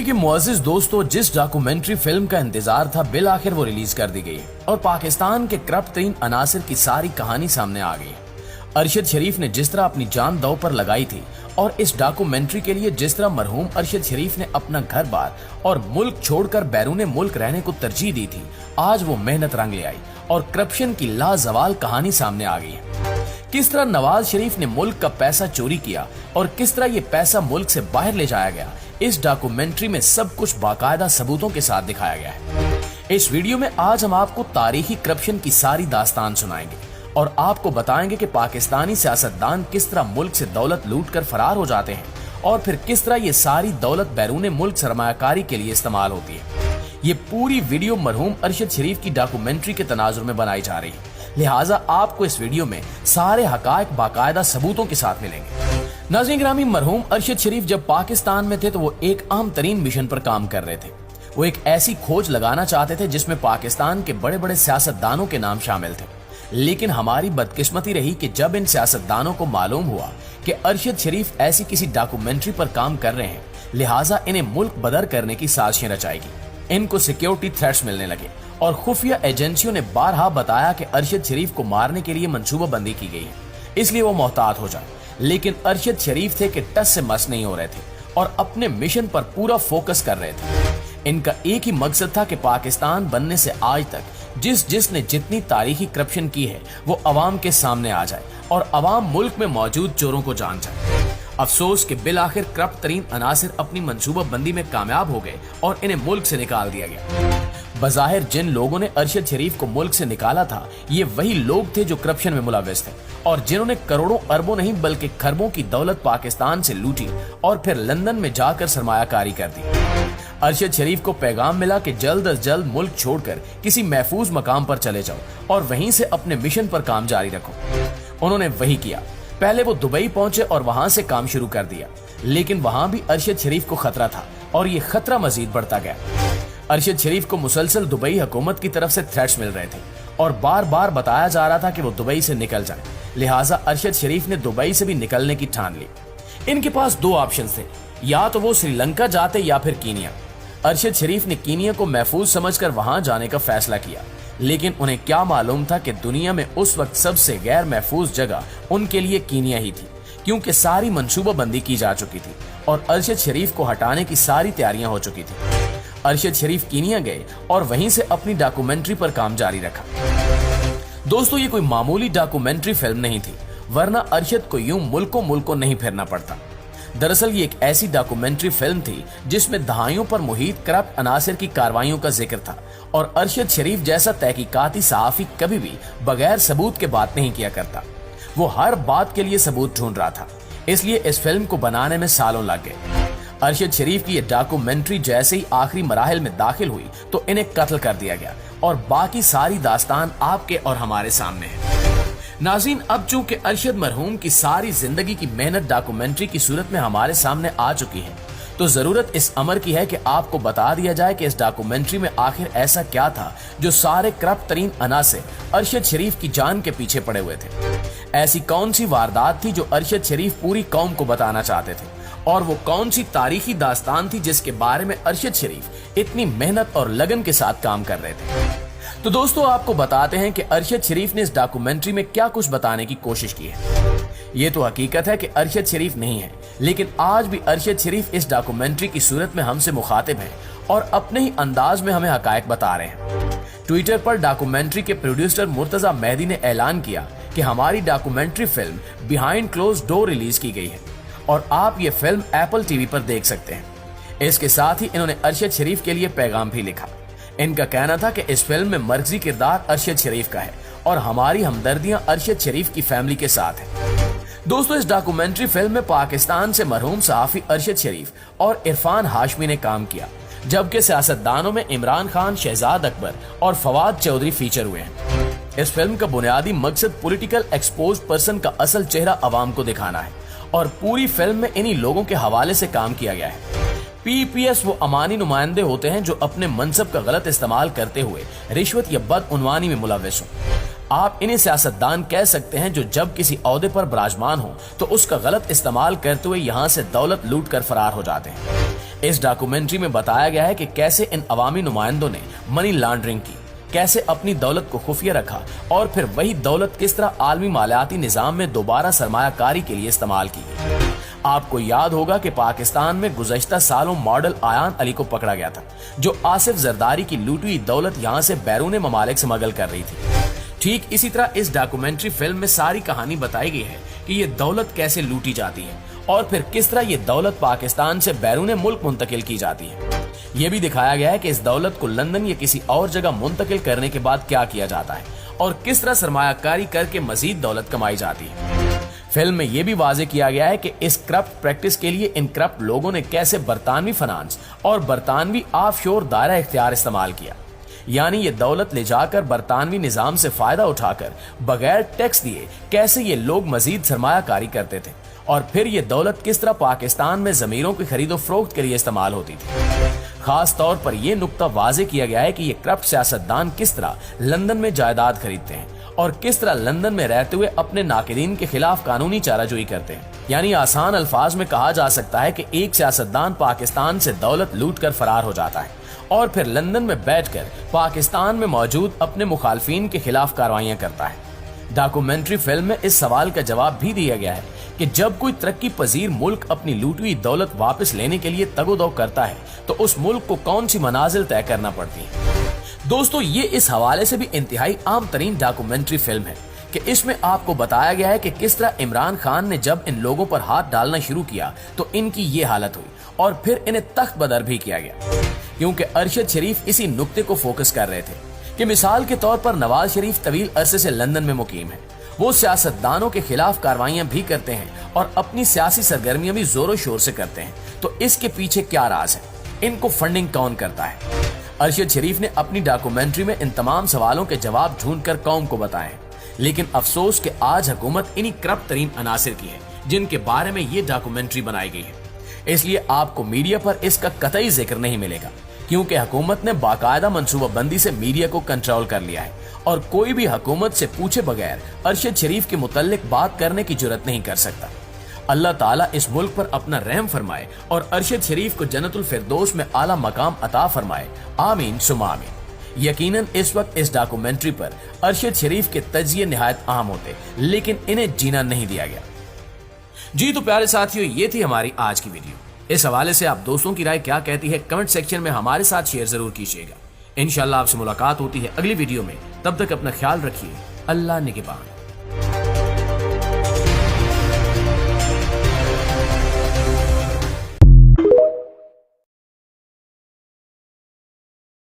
कि मुअज़्ज़िज़ दोस्तों, जिस डॉक्यूमेंट्री फिल्म का इंतजार था बिल आखिर वो रिलीज कर दी गई और पाकिस्तान के करप्ट तरीन अनासिर की सारी कहानी सामने आ गई। अरशद शरीफ ने जिस तरह अपनी जान दांव पर लगाई थी और इस डॉक्यूमेंट्री के लिए जिस तरह मरहूम अरशद शरीफ ने अपना घर बार और मुल्क छोड़कर बैरून मुल्क रहने को तरजीह दी थी, आज वो मेहनत रंग ले आई और करप्शन की लाजवाल कहानी सामने आ गई है। किस तरह नवाज शरीफ ने मुल्क का पैसा चोरी किया और किस तरह ये पैसा मुल्क से बाहर ले जाया गया, इस डॉक्यूमेंट्री में सब कुछ बाकायदा सबूतों के साथ दिखाया गया है। इस वीडियो में आज हम आपको तारीखी करप्शन की सारी दास्तान सुनाएंगे और आपको बताएंगे कि पाकिस्तानी सियासतदान किस तरह मुल्क से दौलत लूट कर फरार हो जाते हैं और फिर किस तरह ये सारी दौलत बैरून मुल्क सरमायाकारी के लिए इस्तेमाल होती है। ये पूरी वीडियो मरहूम अरशद शरीफ की डॉक्यूमेंट्री के तनाजुर में बनाई जा रही है, लिहाजा आपको इस वीडियो में सारे हकायक बाकायदा सबूतों के साथ मिलेंगे। नाज़रीन गिरामी, मरहूम अरशद शरीफ जब पाकिस्तान में थे तो वो एक अहम तरीन मिशन पर काम कर रहे थे। वो एक ऐसी खोज लगाना चाहते थे जिसमें पाकिस्तान के बड़े बड़े सियासतदानों के नाम शामिल थे, लेकिन हमारी बदकिस्मती रही कि जब इन सियासतदानों को मालूम हुआ कि अरशद शरीफ ऐसी किसी डॉक्यूमेंट्री पर काम कर रहे हैं, लिहाजा इन्हें मुल्क बदर करने की साजिशें रचाएगी। इनको सिक्योरिटी थ्रेट्स मिलने लगे और खुफिया एजेंसियों ने बारहा बताया कि अरशद शरीफ को मारने के लिए मंसूबा बंदी की गई है, इसलिए वो मोहतात हो जाए। लेकिन अरशद शरीफ थे कि टस से मस नहीं हो रहे थे और अपने मिशन पर पूरा फोकस कर रहे थे। इनका एक ही मकसद था कि पाकिस्तान बनने से आज तक जिसने जितनी तारीखी करप्शन की है वो अवाम के सामने आ जाए और अवाम मुल्क में मौजूद चोरों को जान जाए। अफसोस कि बिल आखिर करप्ट तरीन अनासिर अपनी मंसूबा बंदी में कामयाब हो गए और इन्हें मुल्क से निकाल दिया गया। बज़ाहिर जिन लोगों ने अरशद शरीफ को मुल्क से निकाला था, ये वही लोग थे जो करप्शन में मुलव्वस थे और जिन्होंने करोड़ों अरबों नहीं बल्कि खरबों की दौलत पाकिस्तान से लूटी और फिर लंदन में जाकर सरमायाकारी कर दी। अरशद शरीफ को पैगाम मिला कि जल्द अज जल्द मुल्क छोड़कर किसी महफूज मकाम पर चले जाओ और वहीं से अपने मिशन पर काम जारी रखो। उन्होंने वही किया। पहले वो दुबई पहुंचे और वहां से काम शुरू कर दिया, लेकिन वहां भी अरशद शरीफ को खतरा था और ये खतरा मजीद बढ़ता गया। अरशद शरीफ को मुसलसल दुबई हुकूमत की तरफ से थ्रेट्स मिल रहे थे और बार बार बताया जा रहा था कि वो दुबई से निकल जाए, लिहाजा अरशद शरीफ ने दुबई से भी निकलने की ठान ली। इनके पास दो ऑप्शन थे, या तो वो श्रीलंका जाते या फिर कीनिया। अरशद शरीफ ने कीनिया को महफूज समझकर वहां जाने का फैसला किया, लेकिन उन्हें क्या मालूम था कि दुनिया में उस वक्त सबसे गैर महफूज जगह उनके लिए कीनिया ही थी, क्योंकि सारी मंसूबा बंदी की जा चुकी थी और अरशद शरीफ को हटाने की सारी तैयारियां हो चुकी थी। अरशद शरीफ कीनिया गए और वहीं से अपनी डॉक्यूमेंट्री पर काम जारी रखा। दोस्तों, ये कोई मामूली डॉक्यूमेंट्री फिल्म नहीं थी, वरना अरशद को यूं मुल्कों मुल्कों नहीं फिरना पड़ता। दरअसल ये एक ऐसी डॉक्यूमेंट्री फिल्म थी जिसमें दहाइयों पर मुहित करप्ट अनासिर की कार्रवाइयों का जिक्र था और अरशद शरीफ जैसा तहकीकाती सहाफी कभी भी बगैर सबूत के बात नहीं किया करता। वो हर बात के लिए सबूत ढूंढ रहा था, इसलिए इस फिल्म को बनाने में सालों लग गए। अरशद शरीफ की ये डॉक्यूमेंट्री जैसे ही आखिरी मराहिल में दाखिल हुई तो इन्हें कत्ल कर दिया गया और बाकी सारी दास्तान आपके और हमारे सामने है। नाज़रीन, अब चूंकि अरशद मरहूम की सारी जिंदगी की मेहनत डॉक्यूमेंट्री की सूरत में हमारे सामने आ चुकी है, तो जरूरत इस अमर की है कि आपको बता दिया जाए कि इस डॉक्यूमेंट्री में आखिर ऐसा क्या था जो सारे करप्ट तरीन अनासिर अरशद शरीफ की जान के पीछे पड़े हुए थे। ऐसी कौन सी वारदात थी जो अरशद शरीफ पूरी कौम को बताना चाहते थे और वो कौन सी तारीखी दास्तान थी जिसके बारे में अरशद शरीफ इतनी मेहनत और लगन के साथ काम कर रहे थे। तो दोस्तों, आपको बताते हैं कि अरशद शरीफ ने इस डॉक्यूमेंट्री में क्या कुछ बताने की कोशिश की है। ये तो हकीकत है कि अरशद शरीफ नहीं है, लेकिन आज भी अरशद शरीफ इस डॉक्यूमेंट्री की सूरत में हमसे मुखातिब हैं और अपने ही अंदाज में हमें हकायक बता रहे हैं। ट्विटर पर डॉक्यूमेंट्री के प्रोड्यूसर मुर्तजा मेहदी ने ऐलान किया कि हमारी documentary film behind close door release की गई है और आप ये फिल्म एप्पल टीवी पर देख सकते हैं। इसके साथ ही इन्होंने अरशद शरीफ के लिए पैगाम भी लिखा। इनका कहना था कि इस फिल्म में मर्कजी किरदार अरशद शरीफ का है और हमारी हमदर्दियां अरशद शरीफ की फैमिली के साथ है। दोस्तों, इस डॉक्यूमेंट्री फिल्म में पाकिस्तान से मरहूम सहाफी अरशद शरीफ और इरफान हाशमी ने काम किया, जबकि सियासतदानों में इमरान खान, शहजाद अकबर और फवाद चौधरी फीचर हुए हैं। इस फिल्म का बुनियादी मकसद पॉलिटिकल एक्सपोज पर्सन का असल चेहरा अवाम को दिखाना है और पूरी फिल्म में इन्हीं लोगों के हवाले से काम किया गया है। PPS वो अमानी नुमाइंदे होते हैं जो अपने मनसब का गलत इस्तेमाल करते हुए रिश्वत या बदउनवानी में मुलव्वस हो। आप इन्हें सियासतदान कह सकते हैं जो जब किसी ओहदे पर विराजमान हो तो उसका गलत इस्तेमाल करते हुए यहाँ से दौलत लूट कर फरार हो जाते हैं। इस डॉक्यूमेंट्री में बताया गया है कि कैसे इन अवामी नुमाइंदों ने मनी लॉन्ड्रिंग की, कैसे अपनी दौलत को खुफिया रखा और फिर वही दौलत किस तरह आलमी मालियाती निजाम में दोबारा सरमायाकारी के लिए इस्तेमाल की। आपको याद होगा कि पाकिस्तान में गुज़श्ता सालों मॉडल आयान अली को पकड़ा गया था, जो आसिफ जरदारी की लूटी हुई दौलत यहाँ से बैरून ममालिक स्मगल कर रही थी। ठीक इसी तरह इस डॉक्यूमेंट्री फिल्म में सारी कहानी बताई गई है कि ये दौलत कैसे लूटी जाती है और फिर किस तरह ये दौलत पाकिस्तान से बैरून मुल्क मुंतकिल की जाती है। ये भी दिखाया गया है कि इस दौलत को लंदन या किसी और जगह मुंतकिल करने के बाद क्या किया जाता है और किस तरह सरमायाकारी करके मजीद दौलत कमाई जाती है। फिल्म में यह भी वाजे किया गया है कि इस करप्ट प्रैक्टिस के लिए इन करप्ट लोगों ने कैसे बरतानवी फाइनेंस और बरतानवी ऑफशोर दायरा इख्तियार इस्तेमाल किया, यानी ये दौलत ले जाकर बरतानवी निजाम से फायदा उठाकर बगैर टैक्स दिए कैसे ये लोग मजीद सरमायाकारी करते थे और फिर ये दौलत किस तरह पाकिस्तान में जमीरों की खरीदो फरोख्त के लिए इस्तेमाल होती थी। खास तौर पर यह नुक्ता वाजे किया गया है कि ये करप्ट सियासतदान किस तरह लंदन में जायदाद खरीदते हैं और किस तरह लंदन में रहते हुए अपने नाकिदीन के खिलाफ कानूनी चाराजोई करते हैं। यानी आसान अल्फाज में कहा जा सकता है कि एक सियासतदान पाकिस्तान से दौलत लूट कर फरार हो जाता है और फिर लंदन में बैठकर पाकिस्तान में मौजूद अपने मुखालफिन के खिलाफ कार्रवाइयां करता है। डॉक्यूमेंट्री फिल्म में इस सवाल का जवाब भी दिया गया है कि जब कोई तरक्की पजीर मुल्क अपनी लूटी हुई दौलत वापस लेने के लिए तगोदो करता है तो उस मुल्क को कौन सी मनाजिल तय करना पड़ती है। दोस्तों, ये इस हवाले से भी इंतहाई आम तरीन डॉक्यूमेंट्री फिल्म है कि इसमें आपको बताया गया है कि किस तरह इमरान खान ने जब इन लोगों पर हाथ डालना शुरू किया तो इनकी ये हालत हुई और फिर इन्हें तख्त बदर भी किया गया, क्योंकि अरशद शरीफ इसी नुक्ते को फोकस कर रहे थे कि मिसाल के तौर पर नवाज शरीफ तवील अरसे से लंदन में मुकीम है, वो सियासतदानों के खिलाफ कार्रवाइयां भी करते हैं और अपनी सियासी सरगर्मियां भी जोरों शोर से करते हैं। तो इसके पीछे क्या राज है, इनको फंडिंग कौन करता है? अरशद शरीफ ने अपनी डॉक्यूमेंट्री में इन तमाम सवालों के जवाब ढूंढकर कौम को बताए, लेकिन अफसोस कि आज हुकूमत इन्हीं करप्ट तरीन अनासिर की है जिनके बारे में ये डॉक्यूमेंट्री बनाई गई है। इसलिए आपको मीडिया पर इसका कतई जिक्र नहीं मिलेगा, क्योंकि हुकूमत ने बाकायदा मंसूबाबंदी से मीडिया को कंट्रोल कर लिया है और कोई भी हुकूमत से पूछे बगैर अरशद शरीफ के मुतल्लिक बात करने की जुर्रत नहीं कर सकता। अल्लाह ताला इस मुल्क पर अपना रहम फरमाए और अरशद शरीफ को जन्नतुल फिरदौस में आला मकाम अता फरमाए। आमीन सुमा आमीन। यकीनन इस वक्त इस डॉक्यूमेंट्री पर अरशद शरीफ के तजिए निहायत अहम होते, लेकिन इन्हें जीना नहीं दिया गया। जी तो प्यारे साथियों, ये थी हमारी आज की वीडियो। इस हवाले से आप दोस्तों की राय क्या कहती है कमेंट सेक्शन में हमारे साथ शेयर जरूर कीजिएगा। इंशाल्लाह आपसे मुलाकात होती है अगली वीडियो में। तब तक अपना ख्याल रखिए। अल्लाह निगहबान।